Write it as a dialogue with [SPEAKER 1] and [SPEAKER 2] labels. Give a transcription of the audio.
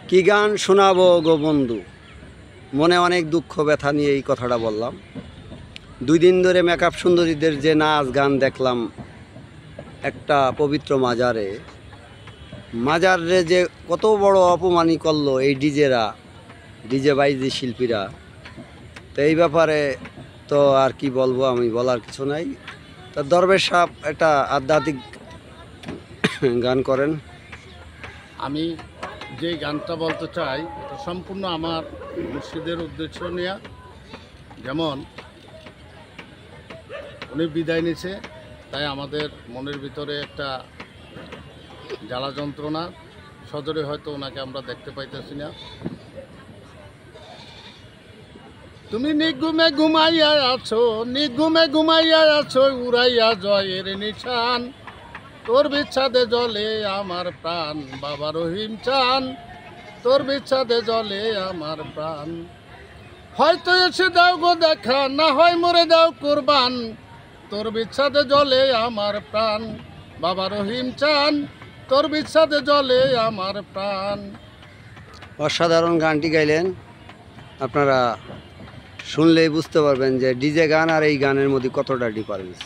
[SPEAKER 1] কি গান শোনাবো গো বন্ধু, মনে অনেক দুঃখ ব্যথা নিয়ে এই কথাটা বললাম। 2 দিন ধরে মেকআপ সুন্দরীদের যে নাচ গান দেখলাম একটা পবিত্র মাজারে যে কত বড় অপমানি করলো এই ডিজে বাইজি শিল্পীরা। তো এই ব্যাপারে তো আর কি বলবো, আমি বলার কিছু নাই। তো দরবেশ সাহেব একটা আধ্যাত্মিক গান করেন।
[SPEAKER 2] আমি যে গানটা বলতে চাই এটা সম্পূর্ণ আমার মুর্শিদের উদ্দেশ্য নিয়ে। যেমন উনি বিদায় নিছে, তাই আমাদের মনের ভিতরে একটা জ্বালা যন্ত্রণা। সজরে হয়তো ওনাকে আমরা দেখতে পাইতেছি না। তুমি নিগুমে ঘুমাইয়া আছো, নিগুমে ঘুমাইয়া আছো, উড়াইয়া জয়ের নিশান। তোর বিচ্ছাদে জলে আমার প্রাণ, বাবা রহিম চান। তোর বিচ্ছাদে জলে আমার প্রাণ। হয়তো এসে দাও গো দেখা, না হয় মরে দাও কুরবান। তোর বিচ্ছাদে জলে আমার প্রাণ, বাবা রহিম চান। তোর বিচ্ছাদে জলে আমার প্রাণ।
[SPEAKER 1] অসাধারণ গানটি গাইলেন। আপনারা শুনলেই বুঝতে পারবেন যে ডিজে গান আর এই গানের মধ্যে কতটা ডিফারেন্স।